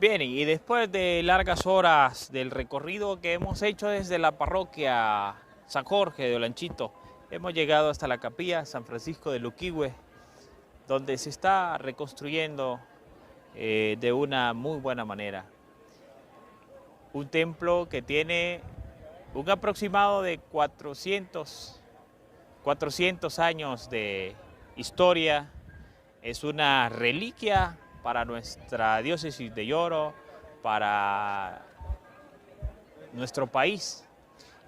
Bien, y después de largas horas del recorrido que hemos hecho desde la parroquia San Jorge de Olanchito, hemos llegado hasta la capilla San Francisco de Luquihue, donde se está reconstruyendo de una muy buena manera. Un templo que tiene un aproximado de 400 años de historia, es una reliquia para nuestra diócesis de Yoro, para nuestro país.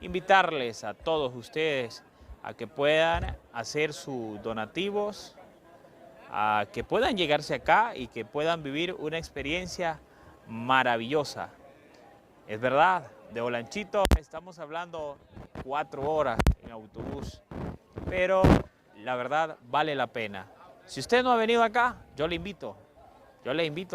Invitarles a todos ustedes a que puedan hacer sus donativos, a que puedan llegarse acá y que puedan vivir una experiencia maravillosa. Es verdad, de Olanchito estamos hablando 4 horas en autobús, pero la verdad vale la pena. Si usted no ha venido acá, yo le invito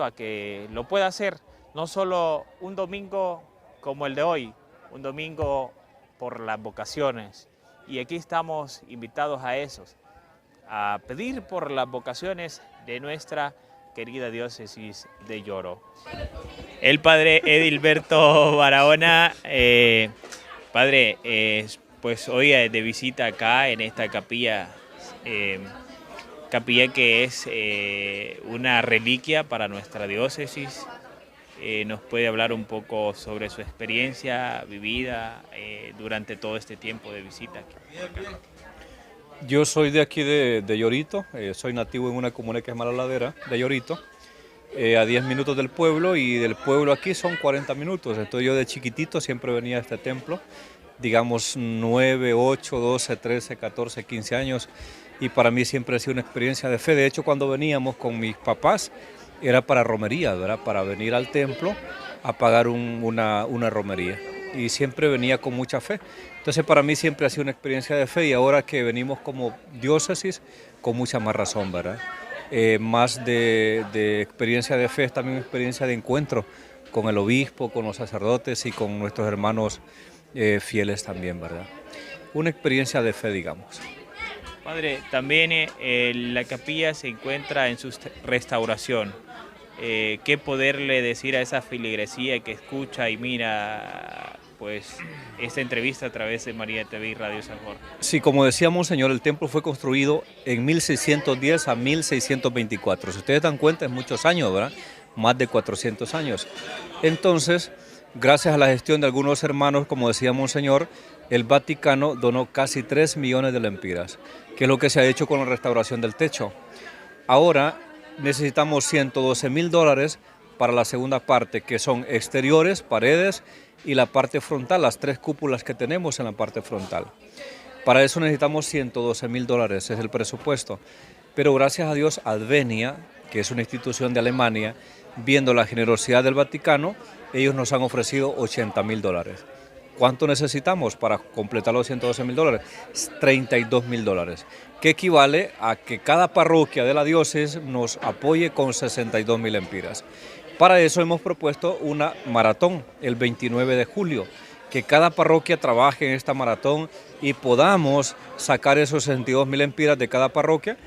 a que lo pueda hacer, no solo un domingo como el de hoy, un domingo por las vocaciones. Y aquí estamos invitados a esos, a pedir por las vocaciones de nuestra querida diócesis de Yoro. El padre Edilberto Barahona, padre, pues hoy de visita acá en esta capilla, capilla que es una reliquia para nuestra diócesis. Nos puede hablar un poco sobre su experiencia vivida durante todo este tiempo de visita. Yo soy de aquí de Yorito, soy nativo en una comuna que es Malaladera, de Yorito, a 10 minutos del pueblo, y del pueblo aquí son 40 minutos. Entonces yo de chiquitito siempre venía a este templo, digamos 9, 8, 12, 13, 14, 15 años, y para mí siempre ha sido una experiencia de fe. De hecho, cuando veníamos con mis papás era para romería, ¿verdad? Para venir al templo a pagar una romería, y siempre venía con mucha fe. Entonces para mí siempre ha sido una experiencia de fe, y ahora que venimos como diócesis, con mucha más razón, ¿verdad? Más de experiencia de fe, es también una experiencia de encuentro con el obispo, con los sacerdotes y con nuestros hermanos fieles también, ¿verdad? Una experiencia de fe, digamos. Padre, también la capilla se encuentra en su restauración. ¿Qué poderle decir a esa feligresía que escucha y mira pues esta entrevista a través de María TV y Radio San Jorge? Sí, como decía Monseñor, el templo fue construido en 1610 a 1624. Si ustedes dan cuenta, es muchos años, ¿verdad? Más de 400 años. Entonces, gracias a la gestión de algunos hermanos, como decía Monseñor, el Vaticano donó casi 3 millones de lempiras, que es lo que se ha hecho con la restauración del techo. Ahora necesitamos $112,000 para la segunda parte, que son exteriores, paredes, y la parte frontal, las 3 cúpulas que tenemos en la parte frontal. Para eso necesitamos $112,000, es el presupuesto. Pero gracias a Dios, Advenia, que es una institución de Alemania, viendo la generosidad del Vaticano, ellos nos han ofrecido $80,000. ¿Cuánto necesitamos para completar los $112,000? $32,000, que equivale a que cada parroquia de la diócesis nos apoye con 62,000 lempiras. Para eso hemos propuesto una maratón el 29 de julio, que cada parroquia trabaje en esta maratón y podamos sacar esos 62,000 lempiras de cada parroquia,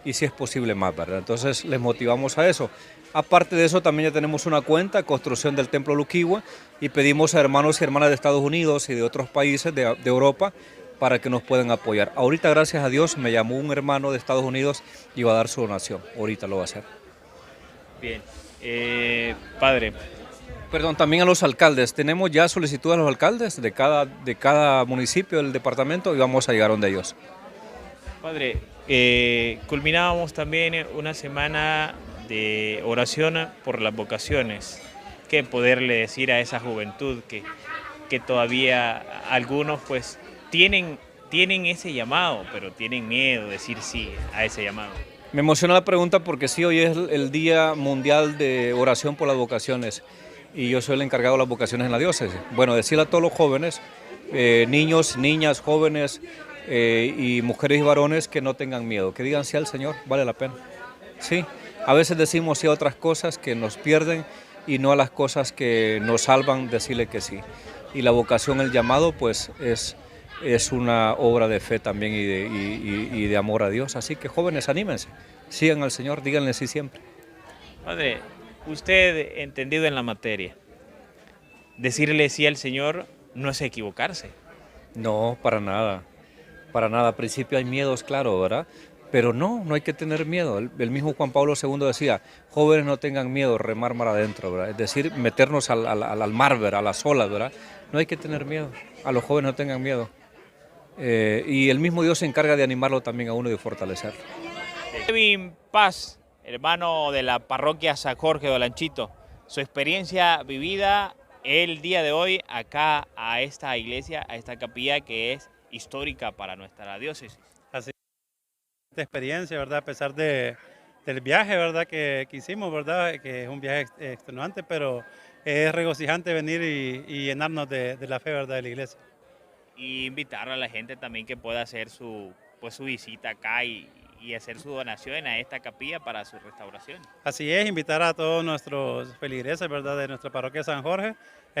y si es posible más, ¿verdad? Entonces les motivamos a eso. Aparte de eso, también ya tenemos una cuenta, construcción del Templo Luquihue, y pedimos a hermanos y hermanas de Estados Unidos y de otros países de Europa para que nos puedan apoyar. Ahorita, gracias a Dios, me llamó un hermano de Estados Unidos y va a dar su donación. Ahorita lo va a hacer. Bien. Padre. Perdón, también a los alcaldes. Tenemos ya solicitud a los alcaldes de cada municipio del departamento, y vamos a llegar donde ellos. Padre, culminábamos también una semana de oración por las vocaciones. ¿Qué poderle decir a esa juventud que todavía algunos pues tienen ese llamado, pero tienen miedo de decir sí a ese llamado? Me emociona la pregunta porque sí, hoy es el Día Mundial de Oración por las Vocaciones, y yo soy el encargado de las vocaciones en la diócesis. Bueno, decirle a todos los jóvenes, niños, niñas, jóvenes y mujeres y varones, que no tengan miedo, que digan sí al Señor, vale la pena. Sí, a veces decimos sí a otras cosas que nos pierden, y no a las cosas que nos salvan, decirle que sí. Y la vocación, el llamado, pues es una obra de fe también y de amor a Dios. Así que jóvenes, anímense, sigan al Señor, díganle sí siempre. Padre, Usted, entendido en la materia, decirle sí al Señor no es equivocarse. No, para nada. Para nada. Al principio hay miedos, claro, ¿verdad? Pero no hay que tener miedo. El mismo Juan Pablo II decía, jóvenes no tengan miedo, remar mar adentro, ¿verdad? Es decir, meternos al mar, ¿verdad? A las olas, ¿verdad? No hay que tener miedo. A los jóvenes no tengan miedo. Y el mismo Dios se encarga de animarlo también a uno y de fortalecerlo. Kevin Paz, hermano de la parroquia San Jorge de Olanchito, su experiencia vivida el día de hoy acá a esta iglesia, a esta capilla que es histórica para nuestra diócesis. Así de experiencia, ¿verdad? A pesar del viaje, ¿verdad? Que hicimos, ¿verdad? Que es un viaje extenuante, pero es regocijante venir y llenarnos de la fe, ¿verdad? De la iglesia. Y invitar a la gente también que pueda hacer su visita acá y hacer su donación a esta capilla para su restauración. Así es, invitar a todos nuestros feligreses, ¿verdad? De nuestra parroquia San Jorge,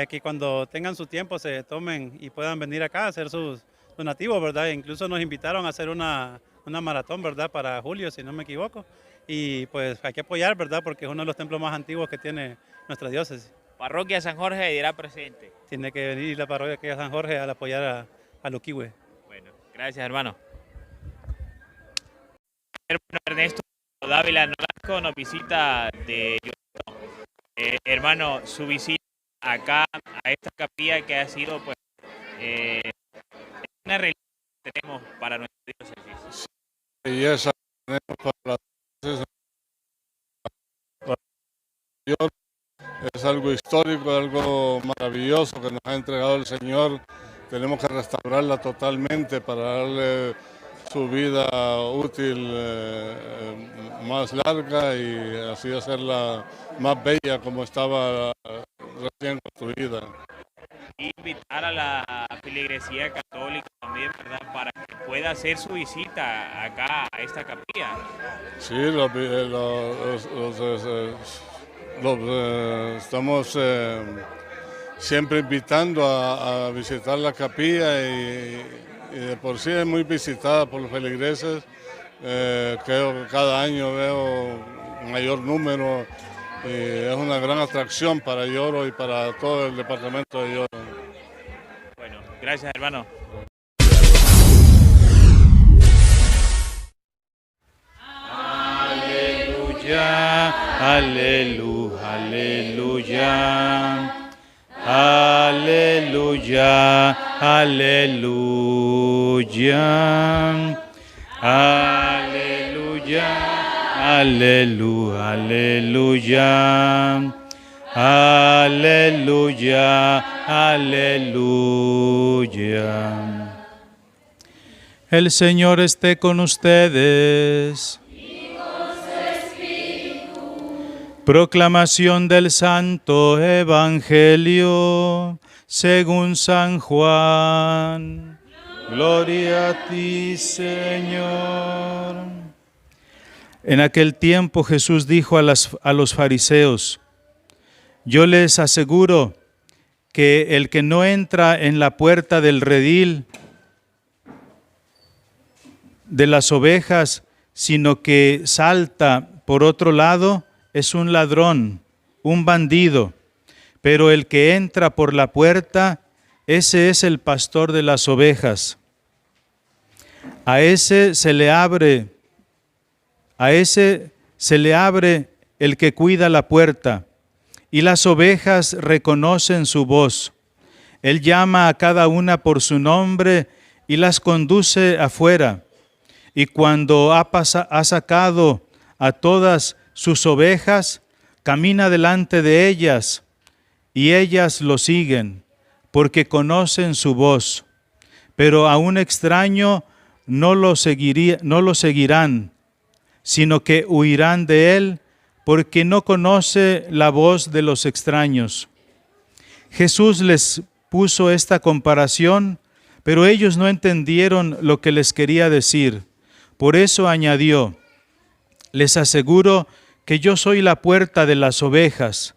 que cuando tengan su tiempo se tomen y puedan venir acá a hacer sus donativos, ¿verdad? Incluso nos invitaron a hacer una maratón, ¿verdad? Para julio, si no me equivoco. Y pues hay que apoyar, ¿verdad? Porque es uno de los templos más antiguos que tiene nuestra diócesis. Parroquia San Jorge dirá presente. Tiene que venir la parroquia San Jorge a apoyar a Luquihue. Bueno, gracias, hermano. Hermano Ernesto Dávila Nolasco nos visita de hermano, su visita acá a esta capilla que ha sido pues una religión que tenemos para nuestra diócesis. Y esa tenemos para la diócesis. Es algo histórico, algo maravilloso que nos ha entregado el Señor. Tenemos que restaurarla totalmente para darle su vida útil más larga y así hacerla más bella como estaba recién construida. Y invitar a la feligresía católica también, ¿verdad? Para que pueda hacer su visita acá a esta capilla. Sí, estamos siempre invitando a visitar la capilla y de por sí es muy visitada por los feligreses. Creo que cada año veo mayor número y es una gran atracción para Yoro y para todo el departamento de Yoro. Bueno, gracias, hermano. Aleluya, aleluya. Aleluya, aleluya, aleluya, aleluya, aleluya, aleluya. El Señor esté con ustedes. Proclamación del Santo Evangelio según San Juan. Gloria a ti, Señor. En aquel tiempo Jesús dijo a los fariseos: yo les aseguro que el que no entra en la puerta del redil de las ovejas, sino que salta por otro lado, es un ladrón, un bandido, pero el que entra por la puerta, ese es el pastor de las ovejas. A ese se le abre el que cuida la puerta, y las ovejas reconocen su voz. Él llama a cada una por su nombre y las conduce afuera. Y cuando ha sacado a todas sus ovejas, camina delante de ellas, y ellas lo siguen, porque conocen su voz. Pero a un extraño no lo seguirán, sino que huirán de él, porque no conoce la voz de los extraños. Jesús les puso esta comparación, pero ellos no entendieron lo que les quería decir. Por eso añadió: les aseguro que yo soy la puerta de las ovejas.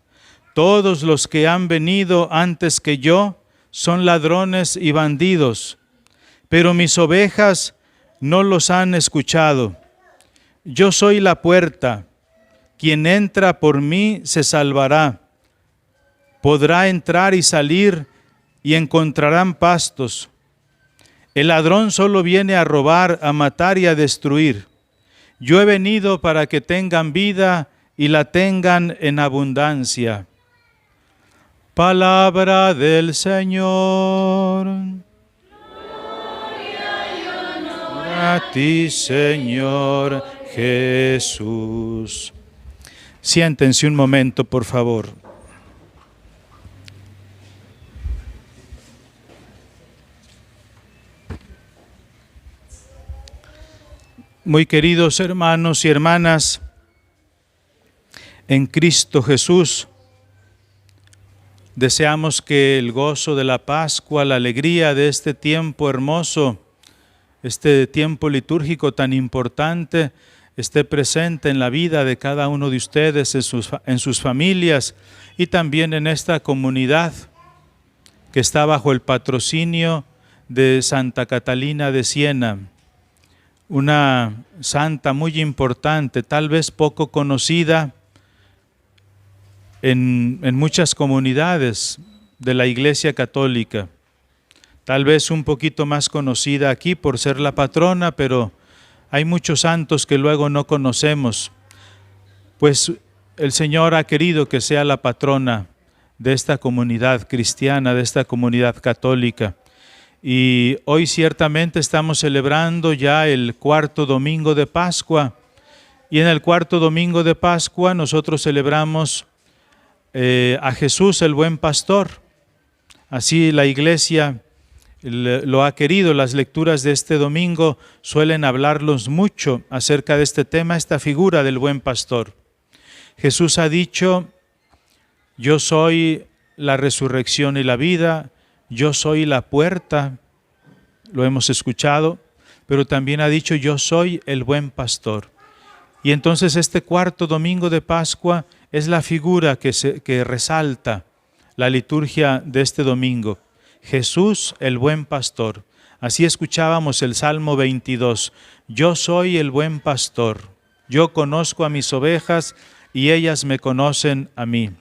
Todos los que han venido antes que yo son ladrones y bandidos, pero mis ovejas no los han escuchado. Yo soy la puerta. quien entra por mí se salvará. Podrá entrar y salir y encontrarán pastos. El ladrón solo viene a robar, a matar y a destruir. Yo he venido para que tengan vida y la tengan en abundancia. Palabra del Señor. A ti, Señor Jesús. Siéntense un momento, por favor. Muy queridos hermanos y hermanas, en Cristo Jesús, deseamos que el gozo de la Pascua, la alegría de este tiempo hermoso, este tiempo litúrgico tan importante, esté presente en la vida de cada uno de ustedes, en sus familias y también en esta comunidad que está bajo el patrocinio de Santa Catalina de Siena, una santa muy importante, tal vez poco conocida en muchas comunidades de la Iglesia Católica. Tal vez un poquito más conocida aquí por ser la patrona, pero hay muchos santos que luego no conocemos. Pues el Señor ha querido que sea la patrona de esta comunidad cristiana, de esta comunidad católica. Y hoy ciertamente estamos celebrando ya el cuarto domingo de Pascua. Y en el cuarto domingo de Pascua nosotros celebramos a Jesús el buen pastor. Así la Iglesia lo ha querido. Las lecturas de este domingo suelen hablarnos mucho acerca de este tema, esta figura del buen pastor. Jesús ha dicho: yo soy la resurrección y la vida, yo soy la puerta, lo hemos escuchado, pero también ha dicho: yo soy el buen pastor. Y entonces este cuarto domingo de Pascua es la figura que resalta la liturgia de este domingo. Jesús el buen pastor. Así escuchábamos el Salmo 22. Yo soy el buen pastor. Yo conozco a mis ovejas y ellas me conocen a mí.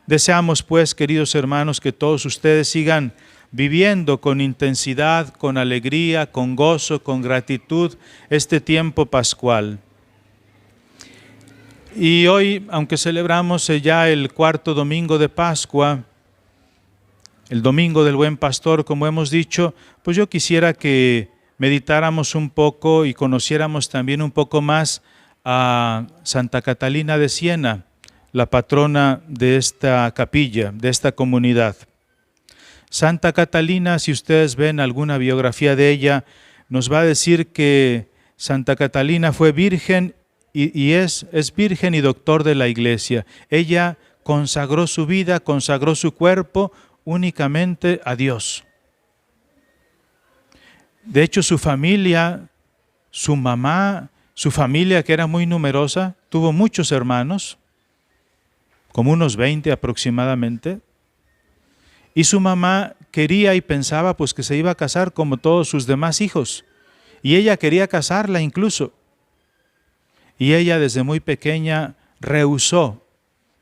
Deseamos pues, queridos hermanos, que todos ustedes sigan viviendo con intensidad, con alegría, con gozo, con gratitud este tiempo pascual. Y hoy, aunque celebramos ya el cuarto domingo de Pascua, el domingo del buen pastor, como hemos dicho, pues yo quisiera que meditáramos un poco y conociéramos también un poco más a Santa Catalina de Siena, la patrona de esta capilla, de esta comunidad. Santa Catalina, si ustedes ven alguna biografía de ella, nos va a decir que Santa Catalina fue virgen y es virgen y doctor de la Iglesia. Ella consagró su vida, consagró su cuerpo únicamente a Dios. De hecho, su familia, su mamá, su familia, que era muy numerosa, tuvo muchos hermanos, como unos 20 aproximadamente, y su mamá quería y pensaba pues que se iba a casar como todos sus demás hijos, y ella quería casarla incluso, y ella desde muy pequeña rehusó,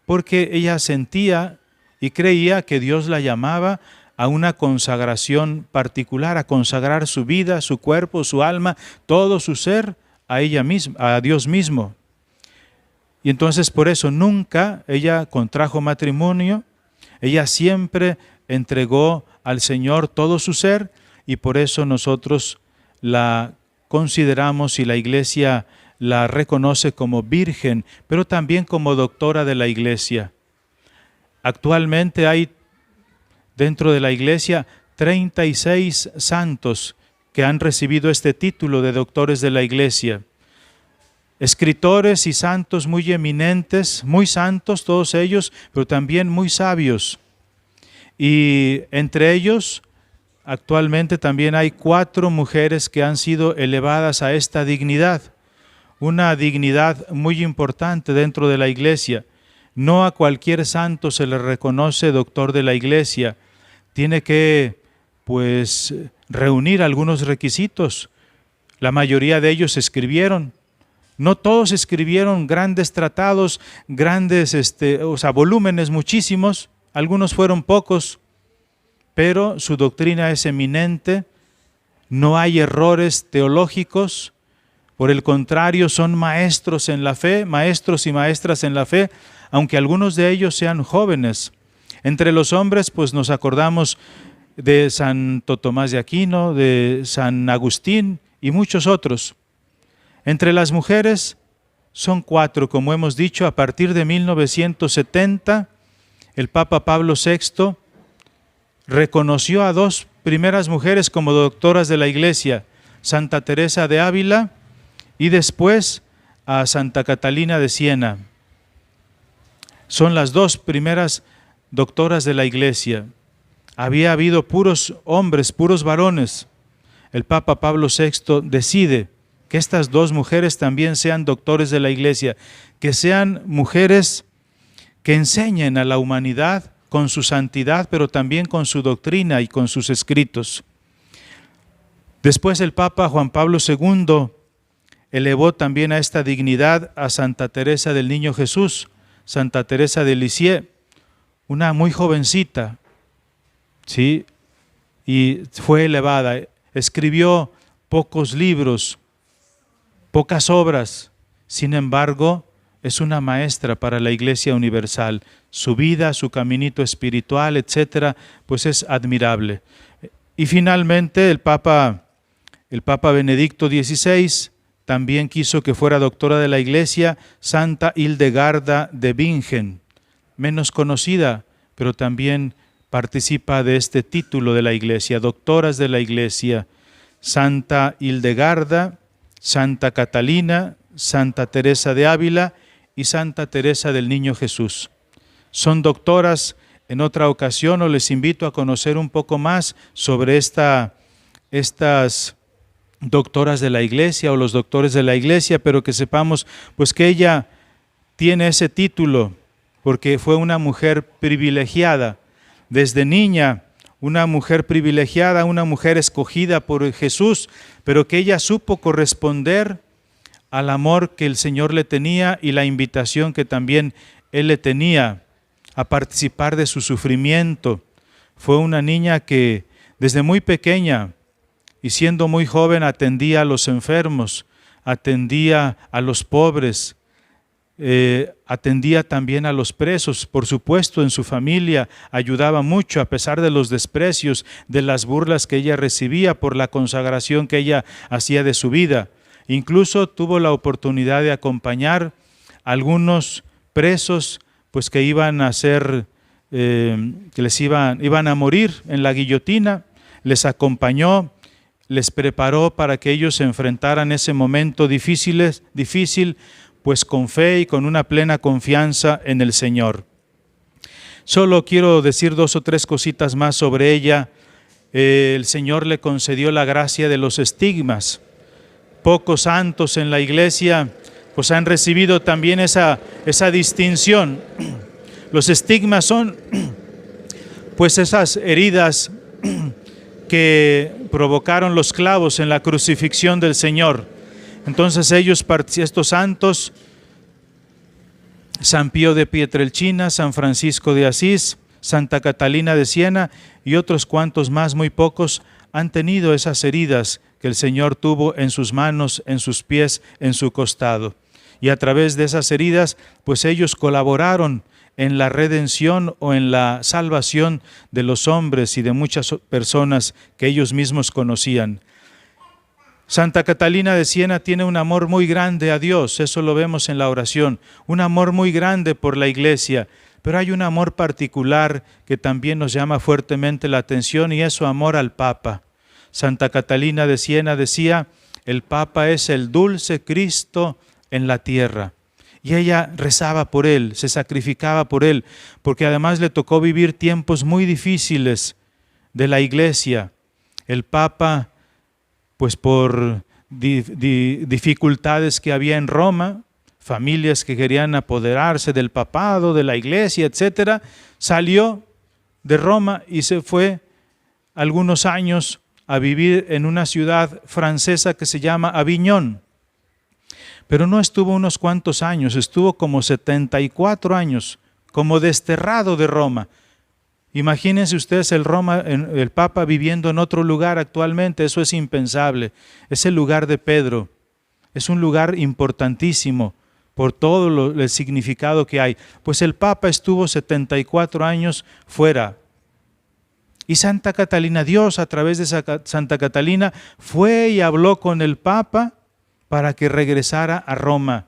porque ella sentía y creía que Dios la llamaba a una consagración particular, a consagrar su vida, su cuerpo, su alma, todo su ser a ella misma, a Dios mismo. Y entonces por eso nunca ella contrajo matrimonio, ella siempre entregó al Señor todo su ser, y por eso nosotros la consideramos y la Iglesia la reconoce como virgen, pero también como doctora de la Iglesia. Actualmente hay dentro de la Iglesia 36 santos que han recibido este título de doctores de la Iglesia. Escritores y santos muy eminentes, muy santos todos ellos, pero también muy sabios. Y entre ellos, actualmente también hay 4 mujeres que han sido elevadas a esta dignidad, una dignidad muy importante dentro de la Iglesia. No a cualquier santo se le reconoce doctor de la Iglesia. Tiene que, reunir algunos requisitos. La mayoría de ellos escribieron, No todos escribieron grandes tratados, grandes volúmenes muchísimos, algunos fueron pocos, pero su doctrina es eminente, no hay errores teológicos, por el contrario, son maestros en la fe, maestros y maestras en la fe, aunque algunos de ellos sean jóvenes. Entre los hombres, pues nos acordamos de Santo Tomás de Aquino, de San Agustín y muchos otros. Entre las mujeres son 4, como hemos dicho, a partir de 1970, el Papa Pablo VI reconoció a 2 primeras mujeres como doctoras de la Iglesia, Santa Teresa de Ávila y después a Santa Catalina de Siena. Son las 2 primeras doctoras de la Iglesia. Había habido puros hombres, puros varones. El Papa Pablo VI decide que estas 2 mujeres también sean doctores de la Iglesia, que sean mujeres que enseñen a la humanidad con su santidad, pero también con su doctrina y con sus escritos. Después el Papa Juan Pablo II elevó también a esta dignidad a Santa Teresa del Niño Jesús, Santa Teresa de Lisieux, una muy jovencita, ¿sí? Y fue elevada, escribió pocos libros, pocas obras, sin embargo, es una maestra para la Iglesia Universal. Su vida, su caminito espiritual, etcétera, pues es admirable. Y finalmente el Papa Benedicto XVI también quiso que fuera doctora de la Iglesia, Santa Hildegarda de Bingen, menos conocida, pero también participa de este título de la Iglesia, doctoras de la Iglesia, Santa Hildegarda, Santa Catalina, Santa Teresa de Ávila y Santa Teresa del Niño Jesús. Son doctoras. En otra ocasión os les invito a conocer un poco más sobre estas doctoras de la Iglesia o los doctores de la Iglesia, pero que sepamos pues que ella tiene ese título porque fue una mujer privilegiada. Desde niña, una mujer privilegiada, una mujer escogida por Jesús, pero que ella supo corresponder al amor que el Señor le tenía y la invitación que también Él le tenía a participar de su sufrimiento. Fue una niña que desde muy pequeña y siendo muy joven atendía a los enfermos, atendía a los pobres, atendía también a los presos, por supuesto en su familia ayudaba mucho a pesar de los desprecios, de las burlas que ella recibía por la consagración que ella hacía de su vida. Incluso tuvo la oportunidad de acompañar a algunos presos pues que iban a ser, iban a morir en la guillotina, les acompañó, les preparó para que ellos se enfrentaran ese momento difícil, pues con fe y con una plena confianza en el Señor. Solo quiero decir 2 o 3 cositas más sobre ella. El Señor le concedió la gracia de los estigmas. Pocos santos en la Iglesia pues han recibido también esa distinción. Los estigmas son pues esas heridas que provocaron los clavos en la crucifixión del Señor. Entonces estos santos, San Pío de Pietrelcina, San Francisco de Asís, Santa Catalina de Siena y otros cuantos más, muy pocos, han tenido esas heridas que el Señor tuvo en sus manos, en sus pies, en su costado. Y a través de esas heridas, pues ellos colaboraron en la redención o en la salvación de los hombres y de muchas personas que ellos mismos conocían. Santa Catalina de Siena tiene un amor muy grande a Dios, eso lo vemos en la oración, un amor muy grande por la Iglesia, pero hay un amor particular que también nos llama fuertemente la atención y es su amor al Papa. Santa Catalina de Siena decía, el Papa es el dulce Cristo en la tierra. Y ella rezaba por él, se sacrificaba por él, porque además le tocó vivir tiempos muy difíciles de la Iglesia. El Papa, pues por dificultades que había en Roma, familias que querían apoderarse del papado, de la Iglesia, etcétera, salió de Roma y se fue algunos años a vivir en una ciudad francesa que se llama Aviñón. pero no estuvo unos cuantos años, estuvo como 74 años, como desterrado de Roma. Imagínense ustedes el Papa viviendo en otro lugar actualmente, eso es impensable. Es el lugar de Pedro, es un lugar importantísimo por todo el significado que hay. Pues el Papa estuvo 74 años fuera. Y Santa Catalina, Dios a través de Santa Catalina fue y habló con el Papa para que regresara a Roma.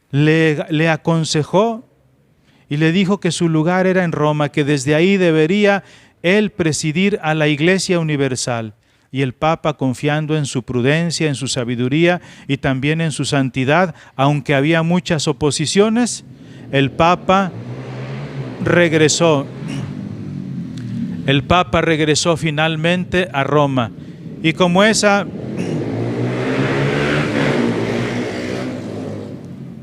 Le aconsejó y le dijo que su lugar era en Roma, que desde ahí debería él presidir a la Iglesia Universal. Y el Papa, confiando en su prudencia, en su sabiduría y también en su santidad, aunque había muchas oposiciones, el Papa regresó. El Papa regresó finalmente a Roma. Y como esa,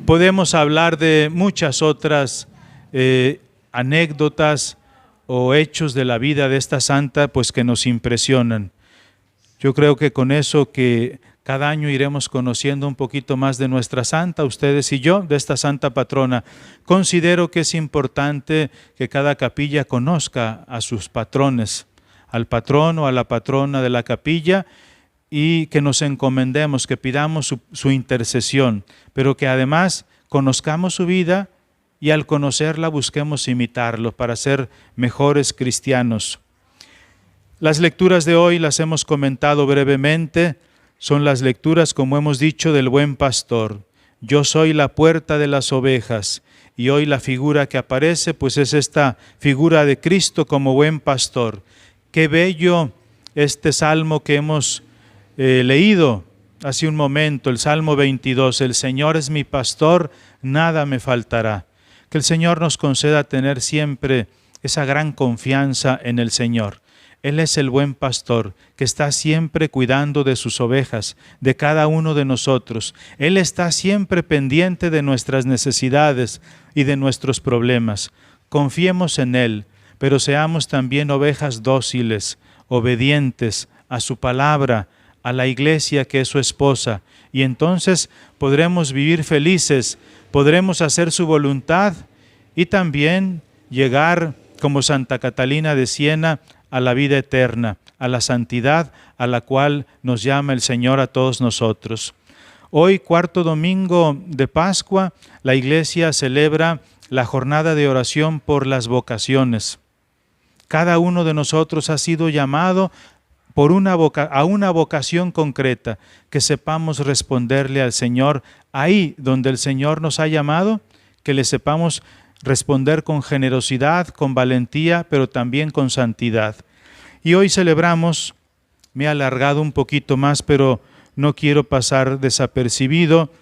podemos hablar de muchas otras anécdotas o hechos de la vida de esta santa, pues que nos impresionan. Yo creo que con eso que cada año iremos conociendo un poquito más de nuestra santa, ustedes y yo, de esta santa patrona. Considero que es importante que cada capilla conozca a sus patrones, al patrón o a la patrona de la capilla, y que nos encomendemos, que pidamos su intercesión, pero que además conozcamos su vida y al conocerla busquemos imitarlo para ser mejores cristianos. Las lecturas de hoy las hemos comentado brevemente, son las lecturas, como hemos dicho, del buen pastor. Yo soy la puerta de las ovejas, y hoy la figura que aparece pues es esta figura de Cristo como buen pastor. Qué bello este salmo que hemos leído hace un momento, el Salmo 22, el Señor es mi pastor, nada me faltará. Que el Señor nos conceda tener siempre esa gran confianza en el Señor. Él es el buen pastor que está siempre cuidando de sus ovejas, de cada uno de nosotros. Él está siempre pendiente de nuestras necesidades y de nuestros problemas. Confiemos en Él, pero seamos también ovejas dóciles, obedientes a su palabra, a la iglesia que es su esposa, y entonces podremos vivir felices, podremos hacer su voluntad y también llegar, como Santa Catalina de Siena, a la vida eterna, a la santidad a la cual nos llama el Señor a todos nosotros. Hoy, cuarto domingo de Pascua, la Iglesia celebra la jornada de oración por las vocaciones. Cada uno de nosotros ha sido llamado a una vocación concreta, que sepamos responderle al Señor ahí donde el Señor nos ha llamado, que le sepamos responder con generosidad, con valentía, pero también con santidad. Y hoy celebramos, me he alargado un poquito más, pero no quiero pasar desapercibido,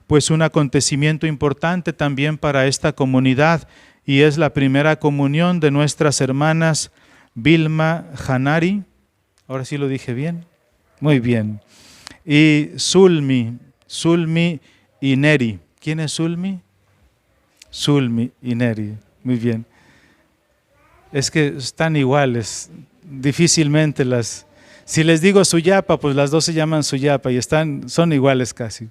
pues un acontecimiento importante también para esta comunidad, y es la primera comunión de nuestras hermanas Vilma Janari, ahora sí lo dije bien, muy bien, y Zulmi y Neri. ¿Quién es Zulmi? Zulmi y Neri, muy bien. Es que están iguales, difícilmente si les digo Suyapa, pues las dos se llaman Suyapa y son iguales casi.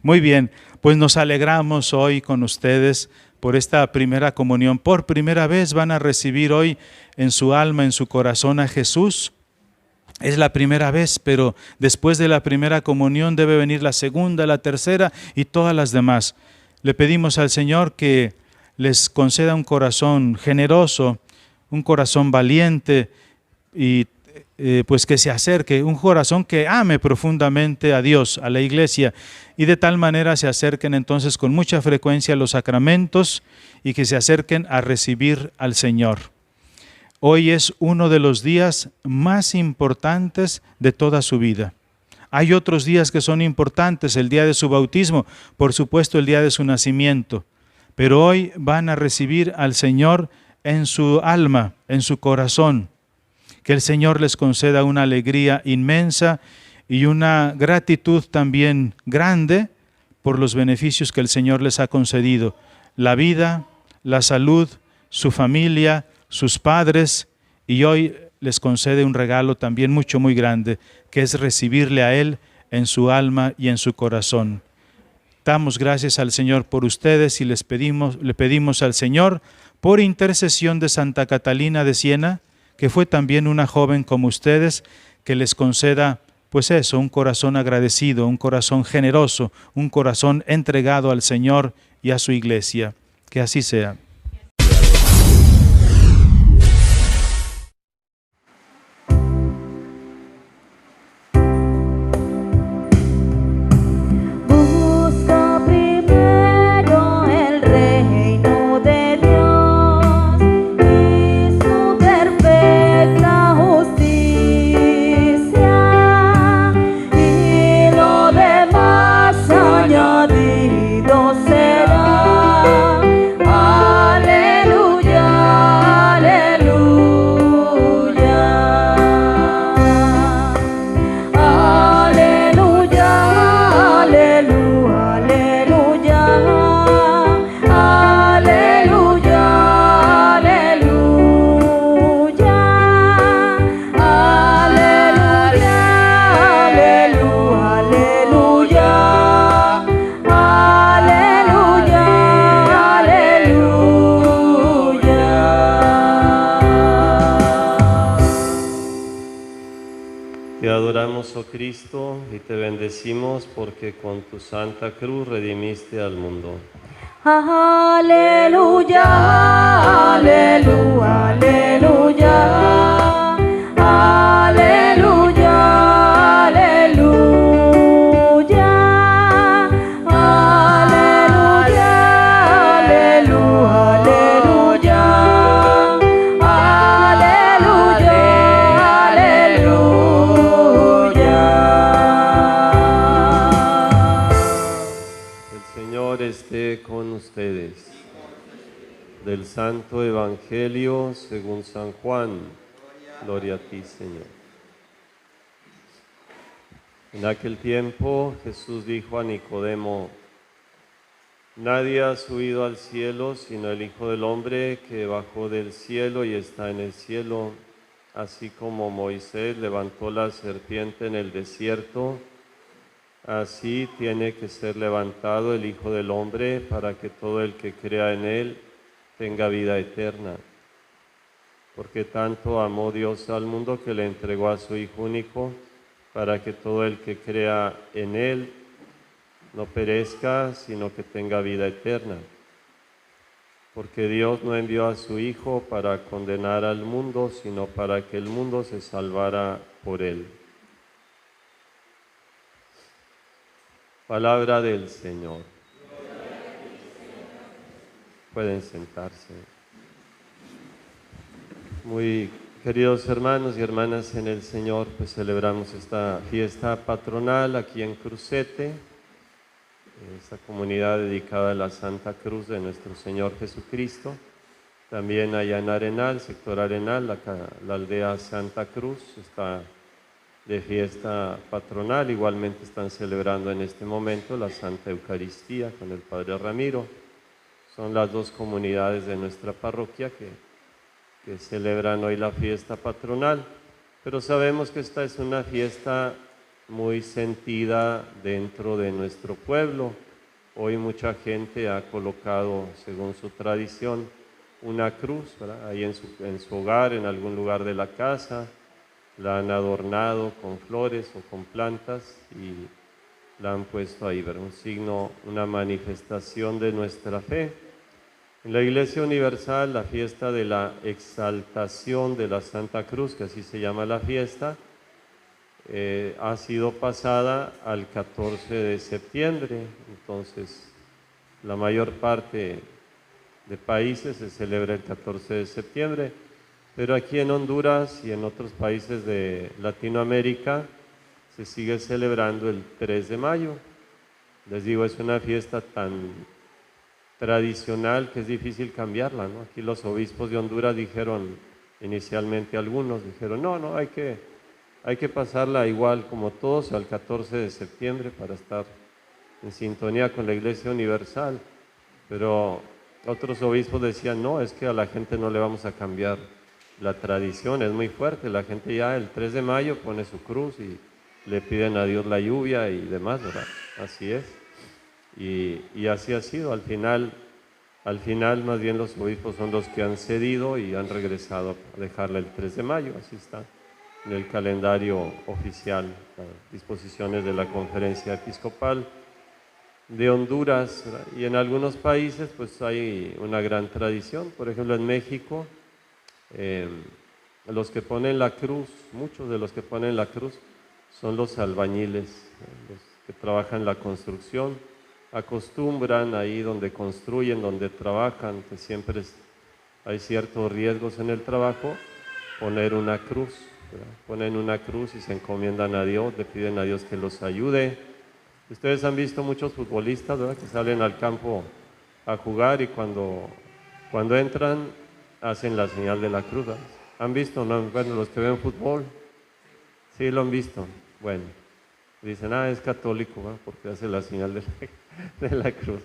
Muy bien, pues nos alegramos hoy con ustedes por esta primera comunión. Por primera vez van a recibir hoy en su alma, en su corazón a Jesús. Es la primera vez, pero después de la primera comunión debe venir la segunda, la tercera y todas las demás. Le pedimos al Señor que les conceda un corazón generoso, un corazón valiente y pues que se acerque, un corazón que ame profundamente a Dios, a la Iglesia, y de tal manera se acerquen entonces con mucha frecuencia a los sacramentos y que se acerquen a recibir al Señor. Hoy es uno de los días más importantes de toda su vida. Hay otros días que son importantes, el día de su bautismo, por supuesto el día de su nacimiento, pero hoy van a recibir al Señor en su alma, en su corazón. Que el Señor les conceda una alegría inmensa y una gratitud también grande por los beneficios que el Señor les ha concedido. La vida, la salud, su familia, sus padres, y hoy les concede un regalo también muy grande, que es recibirle a Él en su alma y en su corazón. Damos gracias al Señor por ustedes y le pedimos al Señor, por intercesión de Santa Catalina de Siena, que fue también una joven como ustedes, que les conceda, pues eso, un corazón agradecido, un corazón generoso, un corazón entregado al Señor y a su iglesia. Que así sea. Oh Cristo, y te bendecimos porque con tu santa cruz redimiste al mundo. Aleluya, aleluya, aleluya, aleluya, aleluya, aleluya, aleluya, esté con ustedes. Del Santo Evangelio según San Juan. Gloria a ti, Señor. En aquel tiempo Jesús dijo a Nicodemo: nadie ha subido al cielo sino el Hijo del Hombre que bajó del cielo y está en el cielo, así como Moisés levantó la serpiente en el desierto. Así tiene que ser levantado el Hijo del Hombre para que todo el que crea en Él tenga vida eterna. Porque tanto amó Dios al mundo que le entregó a su Hijo único, para que todo el que crea en Él no perezca, sino que tenga vida eterna. Porque Dios no envió a su Hijo para condenar al mundo, sino para que el mundo se salvara por Él. Palabra del Señor. Pueden sentarse. Muy queridos hermanos y hermanas en el Señor, pues celebramos esta fiesta patronal aquí en Crucete, esta comunidad dedicada a la Santa Cruz de nuestro Señor Jesucristo. También allá en Arenal, sector Arenal, la aldea Santa Cruz está de fiesta patronal. Igualmente están celebrando en este momento la Santa Eucaristía con el Padre Ramiro. Son las dos comunidades de nuestra parroquia que celebran hoy la fiesta patronal, pero sabemos que esta es una fiesta muy sentida dentro de nuestro pueblo. Hoy mucha gente ha colocado, según su tradición, una cruz, ¿verdad?, ahí en su hogar, en algún lugar de la casa. La han adornado con flores o con plantas y la han puesto ahí, ¿verdad?, un signo, una manifestación de nuestra fe. En la Iglesia Universal, la fiesta de la exaltación de la Santa Cruz, que así se llama la fiesta, ha sido pasada al 14 de septiembre. Entonces, la mayor parte de países se celebra el 14 de septiembre. Pero aquí en Honduras y en otros países de Latinoamérica se sigue celebrando el 3 de mayo. Les digo, es una fiesta tan tradicional que es difícil cambiarla, ¿no? Aquí los obispos de Honduras dijeron, inicialmente algunos dijeron, no, hay que pasarla igual como todos al 14 de septiembre para estar en sintonía con la Iglesia Universal. Pero otros obispos decían, no, es que a la gente no le vamos a cambiar la tradición, es muy fuerte. La gente ya el 3 de mayo pone su cruz y le piden a Dios la lluvia y demás, ¿verdad? Así es. Y así ha sido. Al final más bien los obispos son los que han cedido y han regresado a dejarla el 3 de mayo, así está en el calendario oficial, las disposiciones de la Conferencia Episcopal de Honduras. Y en algunos países pues hay una gran tradición. Por ejemplo, en México, los que ponen la cruz, muchos de los que ponen la cruz son los albañiles, los que trabajan la construcción. Acostumbran ahí donde construyen, donde trabajan, que siempre hay ciertos riesgos en el trabajo, poner una cruz, ¿verdad? Ponen una cruz y se encomiendan a Dios, le piden a Dios que los ayude. Ustedes han visto muchos futbolistas, ¿verdad?, que salen al campo a jugar y cuando entran hacen la señal de la cruz, ¿verdad? ¿Han visto? No, bueno, los que ven fútbol, sí lo han visto. Bueno, dicen, es católico, ¿verdad?, porque hace la señal de la cruz.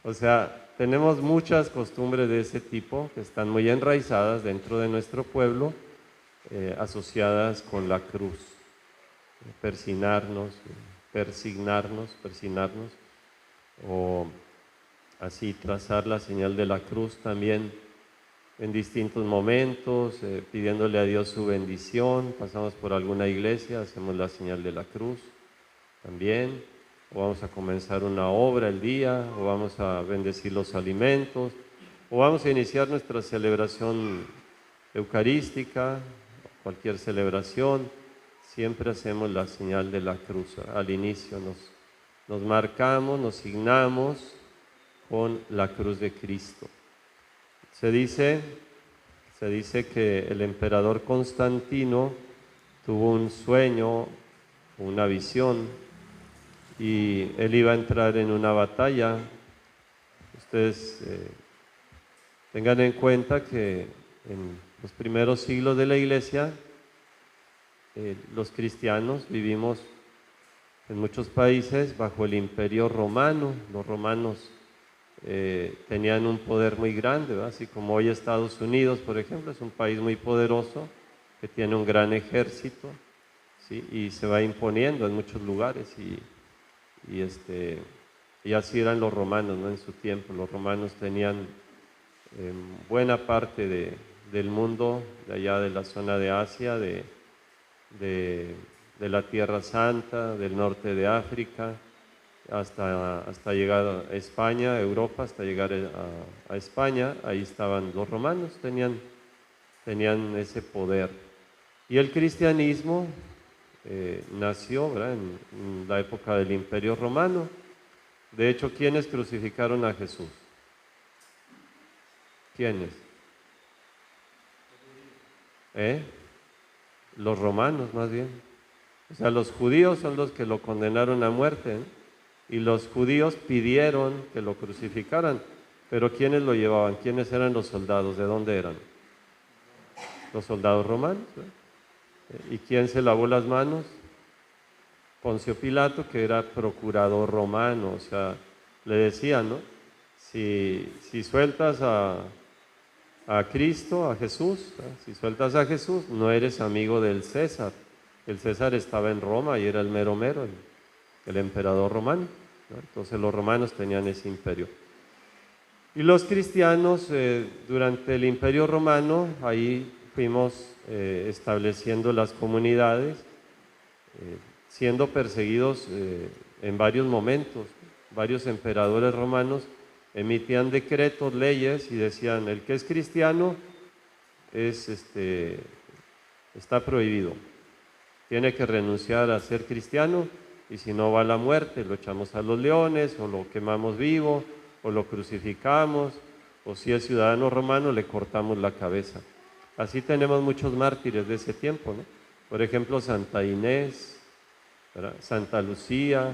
O sea, tenemos muchas costumbres de ese tipo que están muy enraizadas dentro de nuestro pueblo, asociadas con la cruz. Persignarnos, o así trazar la señal de la cruz también en distintos momentos, pidiéndole a Dios su bendición. Pasamos por alguna iglesia, hacemos la señal de la cruz también, o vamos a comenzar una obra el día, o vamos a bendecir los alimentos, o vamos a iniciar nuestra celebración eucarística, cualquier celebración. Siempre hacemos la señal de la cruz. Al inicio nos marcamos, nos signamos con la cruz de Cristo. Se dice que el emperador Constantino tuvo un sueño, una visión, y él iba a entrar en una batalla. Ustedes tengan en cuenta que en los primeros siglos de la Iglesia, los cristianos vivimos en muchos países bajo el Imperio Romano. Los romanos tenían un poder muy grande, ¿verdad? Así como hoy Estados Unidos, por ejemplo, es un país muy poderoso que tiene un gran ejército, ¿sí?, y se va imponiendo en muchos lugares, y así eran los romanos, ¿no?, en su tiempo. Los romanos tenían buena parte del mundo, de allá de la zona de Asia, de la Tierra Santa, del norte de África, hasta llegar a España, Europa, hasta llegar a España. Ahí estaban los romanos, tenían ese poder. Y el cristianismo nació, ¿verdad?, en la época del Imperio Romano. De hecho, ¿quiénes crucificaron a Jesús? ¿Quiénes? Los romanos, más bien. O sea, los judíos son los que lo condenaron a muerte, y los judíos pidieron que lo crucificaran. Pero ¿quiénes lo llevaban? ¿Quiénes eran los soldados? ¿De dónde eran? Los soldados romanos, ¿eh? ¿Y quién se lavó las manos? Poncio Pilato, que era procurador romano. O sea, le decían, ¿no?, si sueltas a Cristo, a Jesús, ¿eh?, si sueltas a Jesús, no eres amigo del César. El César estaba en Roma y era el mero mero, el emperador romano, ¿no? Entonces los romanos tenían ese imperio. Y los cristianos, durante el Imperio Romano, ahí fuimos estableciendo las comunidades, siendo perseguidos en varios momentos. Varios emperadores romanos emitían decretos, leyes, y decían: el que es cristiano está prohibido, tiene que renunciar a ser cristiano, y si no va a la muerte, lo echamos a los leones, o lo quemamos vivo, o lo crucificamos, o si es ciudadano romano, le cortamos la cabeza. Así tenemos muchos mártires de ese tiempo, ¿no? Por ejemplo, Santa Inés, ¿verdad?, Santa Lucía,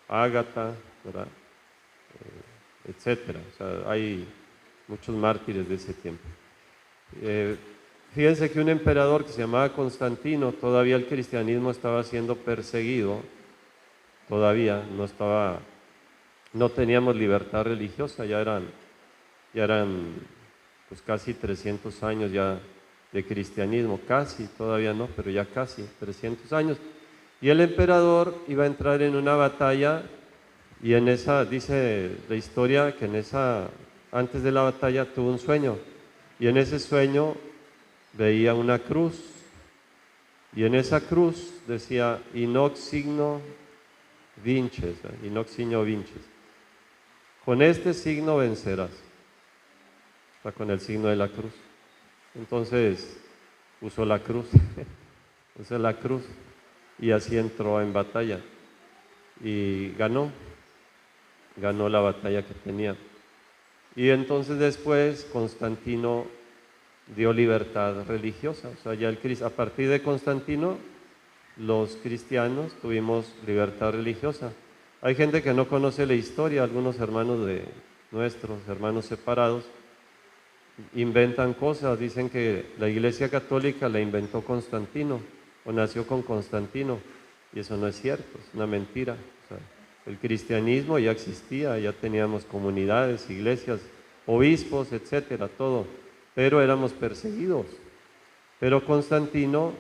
Ágata, ¿verdad?, etcétera. O sea, hay muchos mártires de ese tiempo. Fíjense que un emperador que se llamaba Constantino, todavía el cristianismo estaba siendo perseguido, todavía no teníamos libertad religiosa, ya eran pues casi 300 años ya de cristianismo, casi, todavía no, pero ya casi 300 años. Y el emperador iba a entrar en una batalla y en esa, dice la historia, que antes de la batalla tuvo un sueño. Y en ese sueño veía una cruz. Y en esa cruz decía, Inox signo vinces, Inox signo vinces. Con este signo vencerás. O sea, con el signo de la cruz. Entonces usó la cruz. Usó la cruz. Y así entró en batalla. Y ganó. Ganó la batalla que tenía. Y entonces después Constantino dio libertad religiosa. O sea, ya a partir de Constantino, los cristianos tuvimos libertad religiosa. Hay gente que no conoce la historia, algunos hermanos de nuestros, hermanos separados, inventan cosas, dicen que la Iglesia Católica la inventó Constantino, o nació con Constantino, y eso no es cierto, es una mentira. O sea, el cristianismo ya existía, ya teníamos comunidades, iglesias, obispos, etcétera, todo, pero éramos perseguidos. Pero Constantino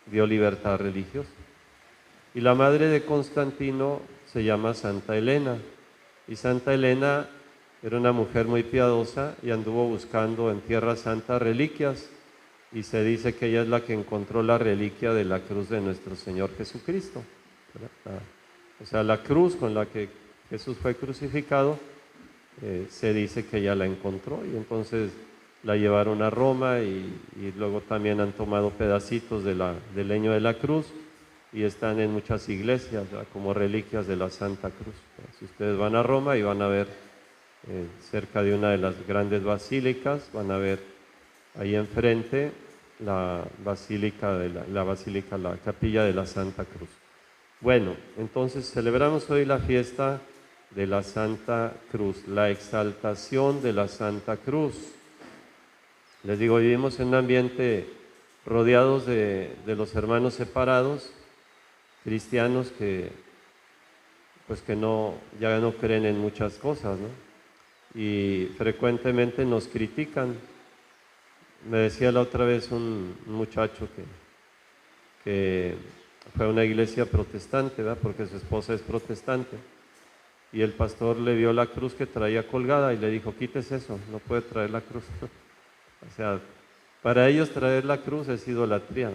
dio libertad religiosa. Y la madre de Constantino se llama Santa Elena. Y Santa Elena era una mujer muy piadosa y anduvo buscando en Tierra Santa reliquias. Y se dice que ella es la que encontró la reliquia de la cruz de nuestro Señor Jesucristo. O sea, la cruz con la que Jesús fue crucificado, se dice que ella la encontró. Y entonces la llevaron a Roma y luego también han tomado pedacitos del leño de la cruz y están en muchas iglesias, ¿verdad?, como reliquias de la Santa Cruz. Si ustedes van a Roma y van a ver cerca de una de las grandes basílicas, van a ver ahí enfrente la capilla de la Santa Cruz. Bueno, entonces celebramos hoy la fiesta de la Santa Cruz, la exaltación de la Santa Cruz. Les digo, vivimos en un ambiente rodeados de los hermanos separados, cristianos que ya no creen en muchas cosas, ¿no? Y frecuentemente nos critican. Me decía la otra vez un muchacho que fue a una iglesia protestante, ¿verdad?, porque su esposa es protestante, y el pastor le vio la cruz que traía colgada y le dijo, quítese eso, no puede traer la cruz. O sea, para ellos traer la cruz es idolatría,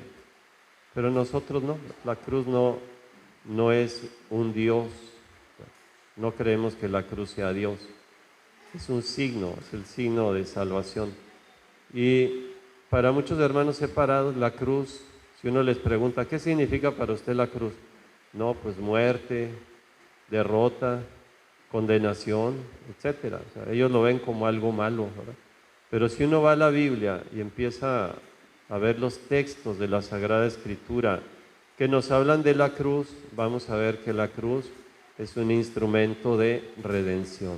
pero nosotros no. La cruz no es un Dios, no creemos que la cruz sea Dios, es un signo, es el signo de salvación. Y para muchos hermanos separados, la cruz, si uno les pregunta, ¿qué significa para usted la cruz? No, pues muerte, derrota, condenación, etcétera. O sea, ellos lo ven como algo malo, ¿verdad? Pero si uno va a la Biblia y empieza a ver los textos de la Sagrada Escritura que nos hablan de la cruz, vamos a ver que la cruz es un instrumento de redención,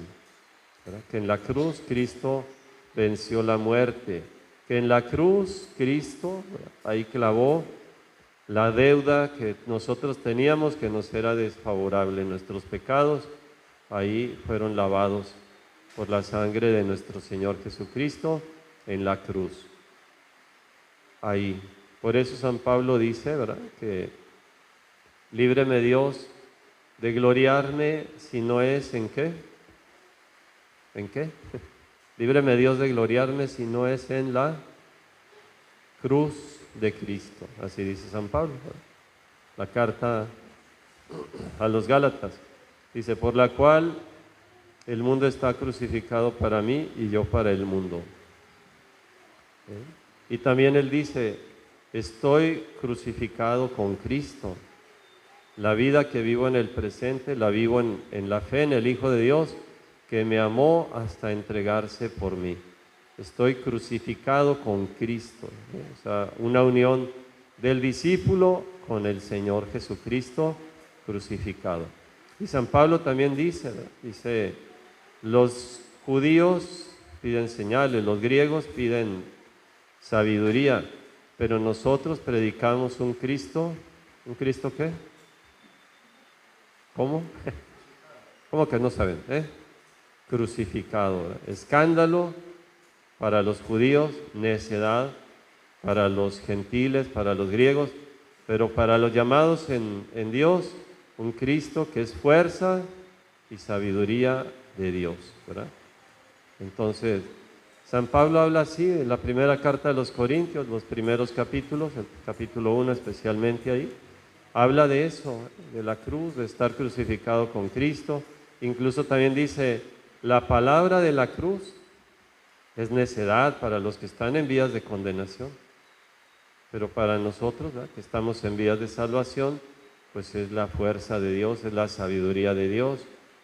¿verdad? Que en la cruz Cristo venció la muerte, que en la cruz Cristo ahí clavó la deuda que nosotros teníamos, que nos era desfavorable. Nuestros pecados ahí fueron lavados por la sangre de nuestro Señor Jesucristo en la cruz. Ahí. Por eso San Pablo dice, ¿verdad?, que líbreme Dios de gloriarme si no es ¿en qué? ¿En qué? Líbreme Dios de gloriarme si no es en la cruz de Cristo. Así dice San Pablo, ¿verdad? La carta a los Gálatas. Dice, por la cual el mundo está crucificado para mí y yo para el mundo. Y también él dice, estoy crucificado con Cristo. La vida que vivo en el presente la vivo en la fe en el Hijo de Dios, que me amó hasta entregarse por mí. Estoy crucificado con Cristo. O sea, una unión del discípulo con el Señor Jesucristo crucificado. Y San Pablo también dice, los judíos piden señales, los griegos piden sabiduría, pero nosotros predicamos un Cristo ¿qué? ¿Cómo? ¿Cómo que no saben? Crucificado. Escándalo para los judíos, necedad para los gentiles, para los griegos, Pero para los llamados en Dios, un Cristo que es fuerza y sabiduría de Dios, ¿verdad? Entonces, San Pablo habla así en la primera carta de los Corintios, los primeros capítulos, el capítulo 1 especialmente ahí, habla de eso, de la cruz, de estar crucificado con Cristo. Incluso también dice, la palabra de la cruz es necedad para los que están en vías de condenación, pero para nosotros, ¿verdad?, que estamos en vías de salvación, pues es la fuerza de Dios, es la sabiduría de Dios.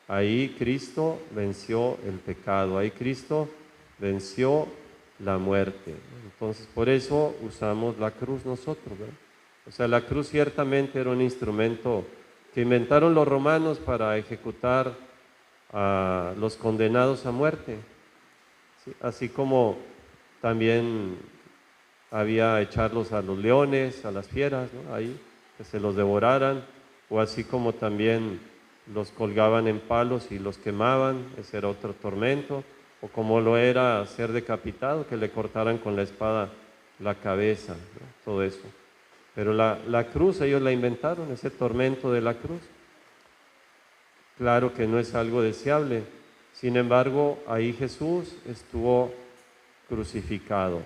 Ahí Cristo venció el pecado, ahí Cristo venció la muerte. Entonces, por eso usamos la cruz nosotros, ¿verdad? O sea, la cruz ciertamente era un instrumento que inventaron los romanos para ejecutar a los condenados a muerte. ¿Sí? Así como también había echarlos a los leones, a las fieras, ¿no?, ahí, que se los devoraran, o así como también los colgaban en palos y los quemaban, ese era otro tormento, o como lo era ser decapitado, que le cortaran con la espada la cabeza, ¿no?, todo eso. Pero la cruz ellos la inventaron, ese tormento de la cruz. Claro que no es algo deseable, sin embargo, ahí Jesús estuvo crucificado.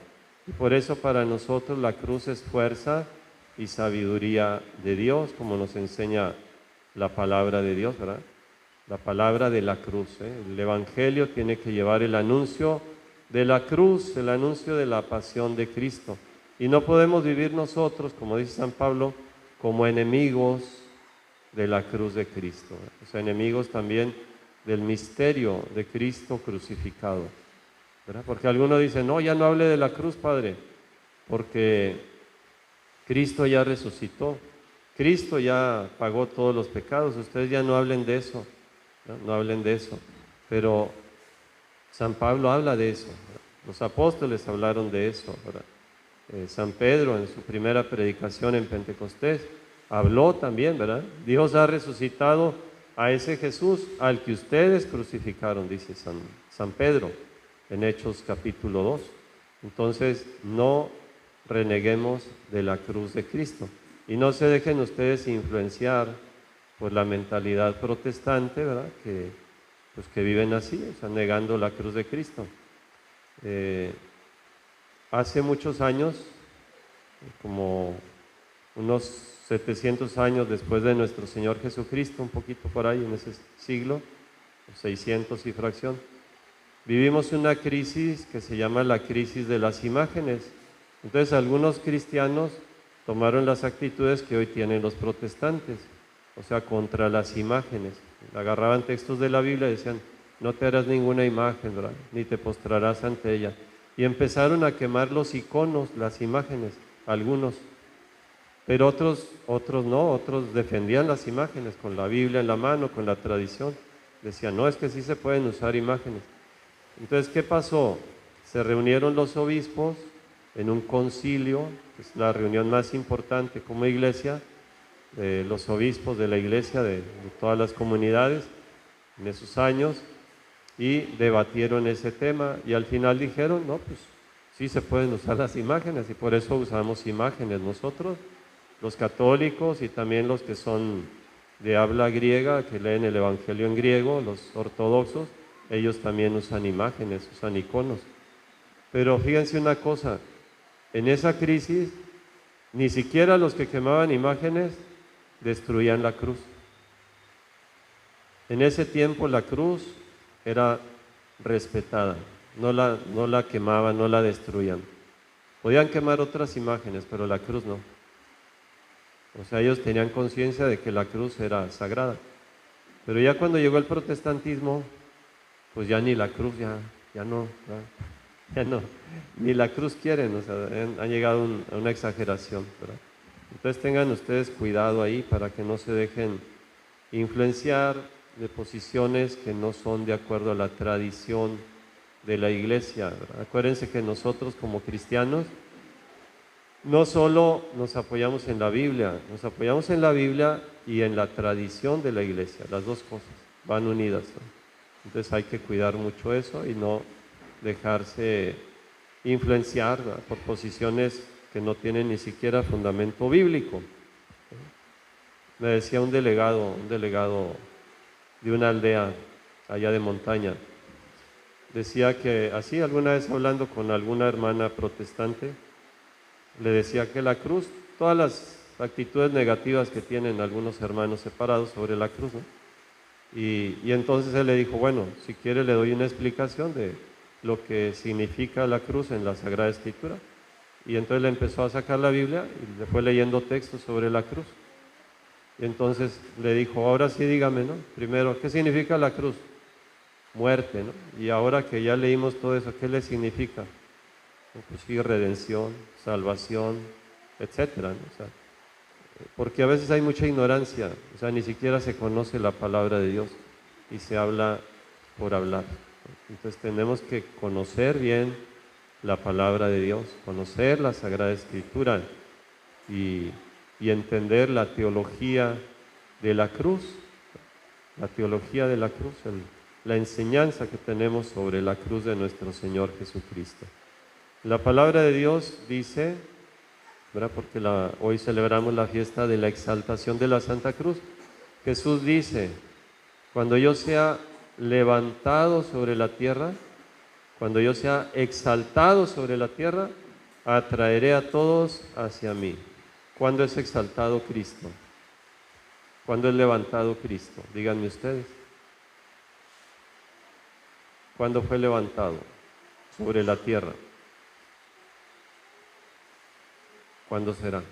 Y por eso para nosotros la cruz es fuerza y sabiduría de Dios, como nos enseña la palabra de Dios, ¿verdad? La palabra de la cruz, ¿eh? El Evangelio tiene que llevar el anuncio de la cruz, el anuncio de la pasión de Cristo. Y no podemos vivir nosotros, como dice San Pablo, como enemigos de la cruz de Cristo, ¿verdad? O sea, enemigos también del misterio de Cristo crucificado, ¿verdad? Porque algunos dicen, no, ya no hable de la cruz, Padre, porque Cristo ya resucitó, Cristo ya pagó todos los pecados, ustedes ya no hablen de eso, no hablen de eso. Pero San Pablo habla de eso, ¿verdad? Los apóstoles hablaron de eso, ¿verdad? San Pedro en su primera predicación en Pentecostés habló también, ¿verdad? Dios ha resucitado a ese Jesús al que ustedes crucificaron, dice San Pedro en Hechos capítulo 2. Entonces, no reneguemos de la cruz de Cristo y no se dejen ustedes influenciar por la mentalidad protestante, ¿verdad? Que viven así, o sea, negando la cruz de Cristo. Hace muchos años, como unos 700 años después de nuestro Señor Jesucristo, un poquito por ahí en ese siglo, 600 y fracción, vivimos una crisis que se llama la crisis de las imágenes. Entonces algunos cristianos tomaron las actitudes que hoy tienen los protestantes, o sea, contra las imágenes. Agarraban textos de la Biblia y decían, no te harás ninguna imagen, ¿verdad?, ni te postrarás ante ella. Y empezaron a quemar los iconos, las imágenes, algunos. Pero otros no, otros defendían las imágenes con la Biblia en la mano, con la tradición. Decían, no, es que sí se pueden usar imágenes. Entonces, ¿qué pasó? Se reunieron los obispos en un concilio, que es la reunión más importante como iglesia, los obispos de la iglesia de todas las comunidades en esos años, y debatieron ese tema y al final dijeron, no, pues sí se pueden usar las imágenes y por eso usamos imágenes nosotros, los católicos y también los que son de habla griega, que leen el Evangelio en griego, los ortodoxos, ellos también usan imágenes, usan iconos. Pero fíjense una cosa, en esa crisis ni siquiera los que quemaban imágenes destruían la cruz. En ese tiempo la cruz era respetada, no la quemaban, no la destruían. Podían quemar otras imágenes, pero la cruz no. O sea, ellos tenían conciencia de que la cruz era sagrada. Pero ya cuando llegó el protestantismo, pues ya ni la cruz, ya no, ni la cruz quieren, o sea, han llegado a una exageración, ¿verdad? Entonces tengan ustedes cuidado ahí para que no se dejen influenciar de posiciones que no son de acuerdo a la tradición de la iglesia, ¿verdad? Acuérdense que nosotros como cristianos no solo nos apoyamos en la Biblia, nos apoyamos en la Biblia y en la tradición de la iglesia, las dos cosas van unidas, ¿no? Entonces hay que cuidar mucho eso y no dejarse influenciar, ¿verdad?, por posiciones que no tienen ni siquiera fundamento bíblico. me decía un delegado de una aldea allá de montaña, decía que así alguna vez hablando con alguna hermana protestante, le decía que la cruz, todas las actitudes negativas que tienen algunos hermanos separados sobre la cruz, ¿no? Y entonces él le dijo, bueno, si quiere le doy una explicación de lo que significa la cruz en la Sagrada Escritura. Y entonces le empezó a sacar la Biblia y le fue leyendo textos sobre la cruz. Y entonces le dijo, ahora sí dígame, ¿no? Primero, ¿qué significa la cruz? Muerte, ¿no? Y ahora que ya leímos todo eso, ¿qué le significa? Pues sí, redención, salvación, etcétera, ¿no? O sea, porque a veces hay mucha ignorancia, o sea, ni siquiera se conoce la palabra de Dios y se habla por hablar. Entonces tenemos que conocer bien la palabra de Dios, conocer la Sagrada Escritura y entender la teología de la cruz, la enseñanza que tenemos sobre la cruz de nuestro Señor Jesucristo. La palabra de Dios dice, ¿verdad? Porque hoy celebramos la fiesta de la exaltación de la Santa Cruz. Jesús dice, cuando yo sea levantado sobre la tierra, cuando yo sea exaltado sobre la tierra, atraeré a todos hacia mí. ¿Cuándo es exaltado Cristo? ¿Cuándo es levantado Cristo? Díganme ustedes. ¿Cuándo fue levantado sobre la tierra? ¿Cuándo será?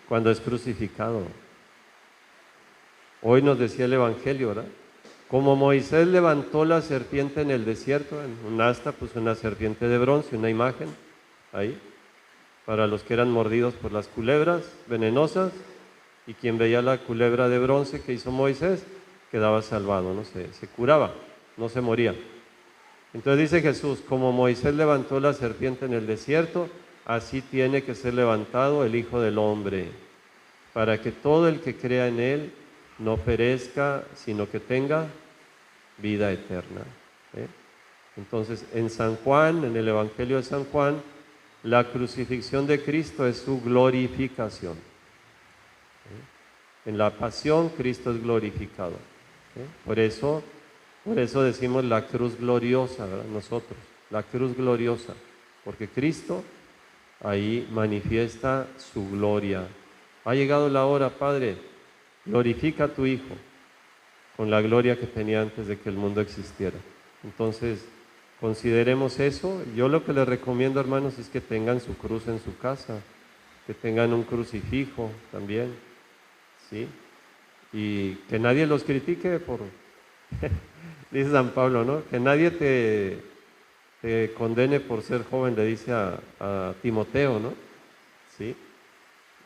Cuando es crucificado. Hoy nos decía el Evangelio, ¿verdad? Como Moisés levantó la serpiente en el desierto, en un asta, puso una serpiente de bronce, una imagen ahí, para los que eran mordidos por las culebras venenosas, y quien veía la culebra de bronce que hizo Moisés, quedaba salvado, ¿no? Se curaba, no se moría. Entonces dice Jesús, como Moisés levantó la serpiente en el desierto, así tiene que ser levantado el Hijo del Hombre, para que todo el que crea en Él no perezca, sino que tenga vida eterna. Entonces, en San Juan, en el Evangelio de San Juan, la crucifixión de Cristo es su glorificación. En la pasión, Cristo es glorificado. Por eso decimos la cruz gloriosa, ¿verdad? Nosotros, la cruz gloriosa, porque Cristo ahí manifiesta su gloria. Ha llegado la hora, Padre, glorifica a tu Hijo con la gloria que tenía antes de que el mundo existiera. Entonces, consideremos eso. Yo lo que les recomiendo, hermanos, es que tengan su cruz en su casa, que tengan un crucifijo también, ¿sí? Y que nadie los critique por... dice San Pablo, ¿no? Que nadie te condene por ser joven, le dice a Timoteo, ¿no? ¿Sí?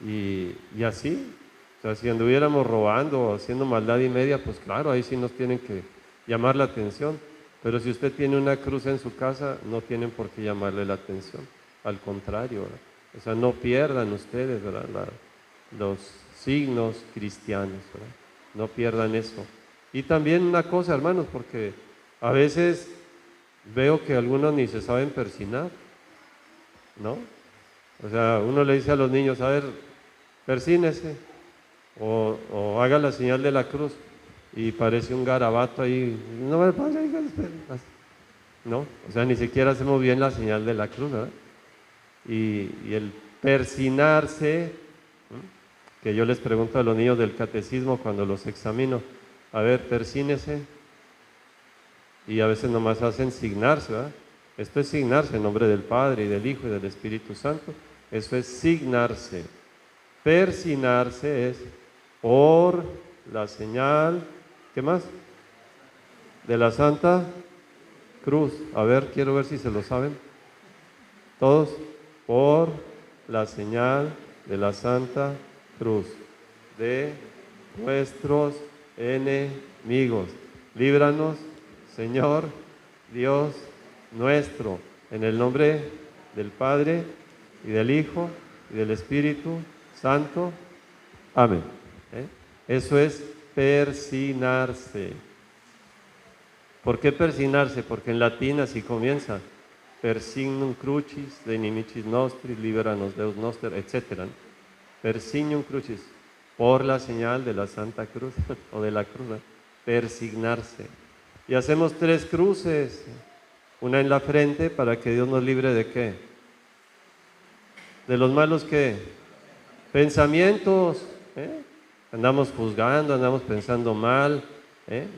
Y así, o sea, si anduviéramos robando o haciendo maldad y media, pues claro, ahí sí nos tienen que llamar la atención. Pero si usted tiene una cruz en su casa, no tienen por qué llamarle la atención. Al contrario, ¿verdad? O sea, no pierdan ustedes, ¿verdad? Los signos cristianos, ¿verdad? No pierdan eso. Y también una cosa, hermanos, porque a veces veo que algunos ni se saben persignar, ¿no? O sea, uno le dice a los niños, a ver, persínese, o haga la señal de la cruz, y parece un garabato ahí, no me pasa, ¿no? O sea, ni siquiera hacemos bien la señal de la cruz, ¿verdad? Y el persignarse, ¿no? Que yo les pregunto a los niños del catecismo cuando los examino, a ver, persínese, y a veces nomás hacen signarse, ¿verdad? Esto es signarse en nombre del Padre y del Hijo y del Espíritu Santo. Eso es signarse. Persignarse es por la señal, ¿qué más? De la Santa Cruz. A ver, quiero ver si se lo saben. Todos, por la señal de la Santa Cruz de nuestros enemigos. Líbranos, Señor Dios nuestro, en el nombre del Padre y del Hijo y del Espíritu Santo. Amén. Eso es persignarse. ¿Por qué persignarse? Porque en latín así comienza. Persignum crucis, de inimicis nostris, liberanos Deus noster, etc. per signum crucis, por la señal de la Santa Cruz, o de la cruz, ¿no? Persignarse. Y hacemos 3 cruces, una en la frente para que Dios nos libre ¿de qué? De los malos ¿qué? Pensamientos, andamos juzgando, andamos pensando mal,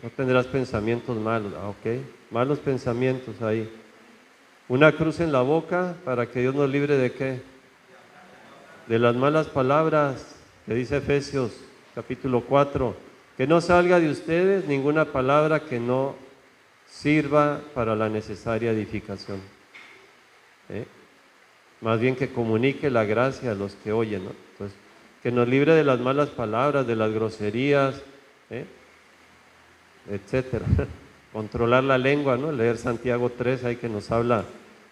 no tendrás pensamientos malos, ok, malos pensamientos ahí. Una cruz en la boca para que Dios nos libre ¿de qué? De las malas palabras, que dice Efesios capítulo 4, que no salga de ustedes ninguna palabra que no sirva para la necesaria edificación. Más bien que comunique la gracia a los que oyen, ¿no? Entonces, que nos libre de las malas palabras, de las groserías, etcétera. Controlar la lengua, ¿no? Leer Santiago 3, ahí que nos habla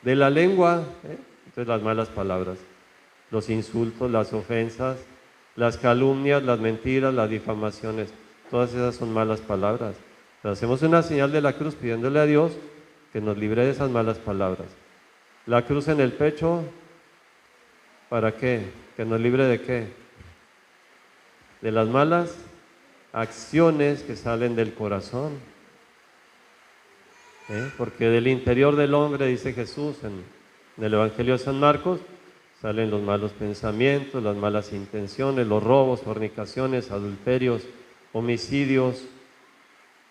de la lengua, entonces las malas palabras, los insultos, las ofensas, las calumnias, las mentiras, las difamaciones, todas esas son malas palabras. Entonces, hacemos una señal de la cruz pidiéndole a Dios que nos libre de esas malas palabras. La cruz en el pecho, ¿para qué? Que nos libre ¿de qué? De las malas acciones que salen del corazón. Porque del interior del hombre, dice Jesús en el Evangelio de San Marcos, salen los malos pensamientos, las malas intenciones, los robos, fornicaciones, adulterios, homicidios,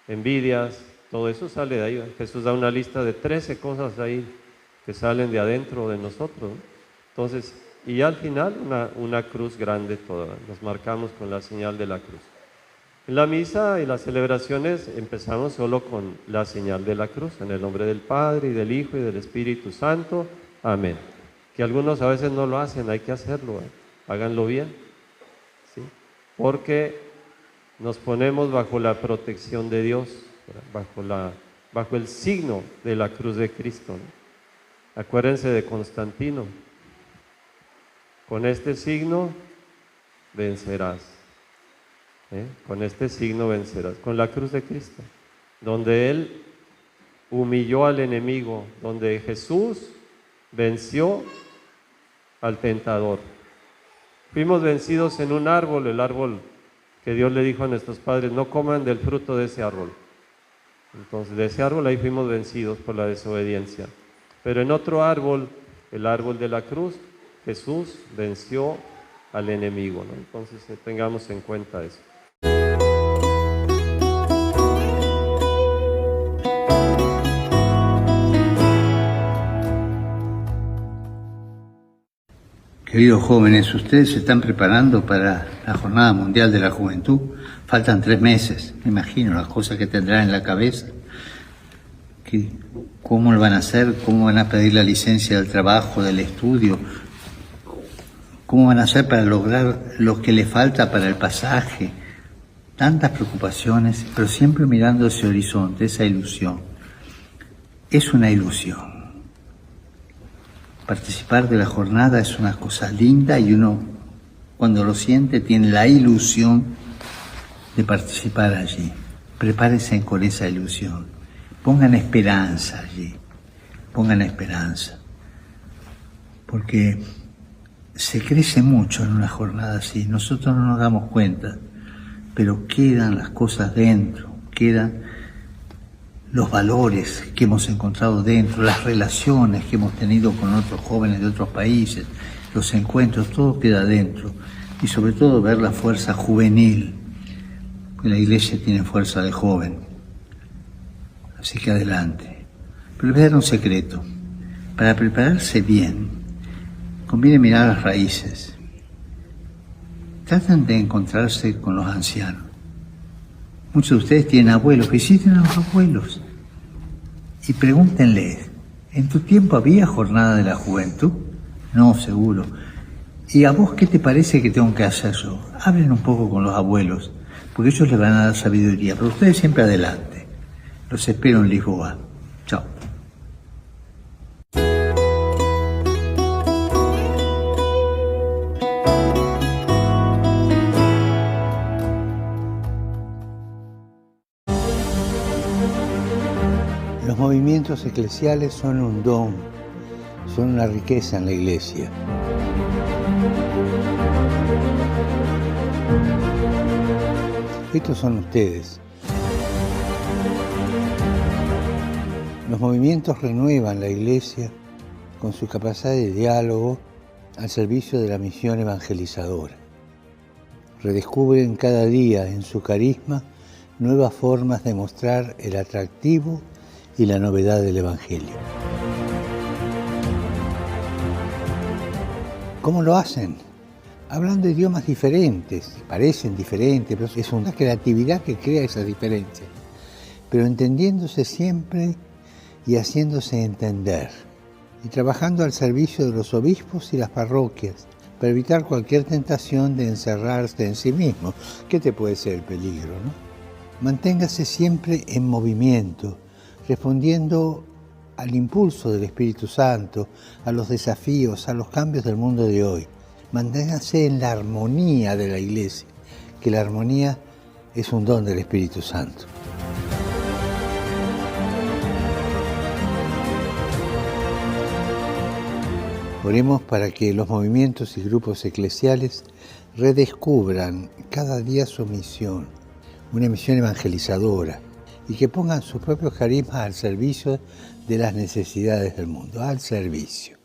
envidias, todo eso sale de ahí. Jesús da una lista de 13 cosas ahí que salen de adentro de nosotros, ¿no? Entonces, y al final una cruz grande toda, nos marcamos con la señal de la cruz. En la misa y las celebraciones empezamos solo con la señal de la cruz, en el nombre del Padre y del Hijo y del Espíritu Santo. Amén. Que algunos a veces no lo hacen, hay que hacerlo, háganlo bien, ¿sí? Porque nos ponemos bajo la protección de Dios, bajo el signo de la cruz de Cristo, ¿no? Acuérdense de Constantino, con este signo vencerás, con este signo vencerás, con la cruz de Cristo, donde Él humilló al enemigo, donde Jesús venció al tentador. Fuimos vencidos en un árbol, el árbol que Dios le dijo a nuestros padres, no coman del fruto de ese árbol. Entonces, de ese árbol ahí fuimos vencidos por la desobediencia. Pero en otro árbol, el árbol de la cruz, Jesús venció al enemigo, ¿no? Entonces, tengamos en cuenta eso. Queridos jóvenes, ustedes se están preparando para la Jornada Mundial de la Juventud. Faltan 3 meses, me imagino las cosas que tendrán en la cabeza. ¿Cómo lo van a hacer? ¿Cómo van a pedir la licencia del trabajo, del estudio? ¿Cómo van a hacer para lograr lo que les falta para el pasaje? Tantas preocupaciones, pero siempre mirando ese horizonte, esa ilusión. Es una ilusión. Participar de la jornada es una cosa linda y uno, cuando lo siente, tiene la ilusión de participar allí. Prepárense con esa ilusión. Pongan esperanza allí. Pongan esperanza. Porque se crece mucho en una jornada así. Nosotros no nos damos cuenta, pero quedan las cosas dentro, quedan los valores que hemos encontrado dentro, las relaciones que hemos tenido con otros jóvenes de otros países, los encuentros, todo queda dentro. Y sobre todo ver la fuerza juvenil, porque la Iglesia tiene fuerza de joven. Así que adelante. Pero les voy a dar un secreto. Para prepararse bien, conviene mirar las raíces. Traten de encontrarse con los ancianos. Muchos de ustedes tienen abuelos, visiten a los abuelos y pregúntenles, ¿en tu tiempo había jornada de la juventud? No, seguro. ¿Y a vos qué te parece que tengo que hacer yo? Hablen un poco con los abuelos, porque ellos les van a dar sabiduría, pero ustedes siempre adelante. Los espero en Lisboa. Chao. Los movimientos eclesiales son un don, son una riqueza en la Iglesia. estos son ustedes. Los movimientos renuevan la Iglesia con su capacidad de diálogo al servicio de la misión evangelizadora. Redescubren cada día en su carisma nuevas formas de mostrar el atractivo y la novedad del Evangelio. ¿Cómo lo hacen? Hablando idiomas diferentes, parecen diferentes, pero es una creatividad que crea esas diferencias, pero entendiéndose siempre y haciéndose entender, y trabajando al servicio de los obispos y las parroquias, para evitar cualquier tentación de encerrarse en sí mismo, que te puede ser el peligro, ¿no? Manténgase siempre en movimiento, respondiendo al impulso del Espíritu Santo, a los desafíos, a los cambios del mundo de hoy. Manténgase en la armonía de la Iglesia, que la armonía es un don del Espíritu Santo. Oremos para que los movimientos y grupos eclesiales redescubran cada día su misión, una misión evangelizadora, y que pongan sus propios carismas al servicio de las necesidades del mundo, al servicio.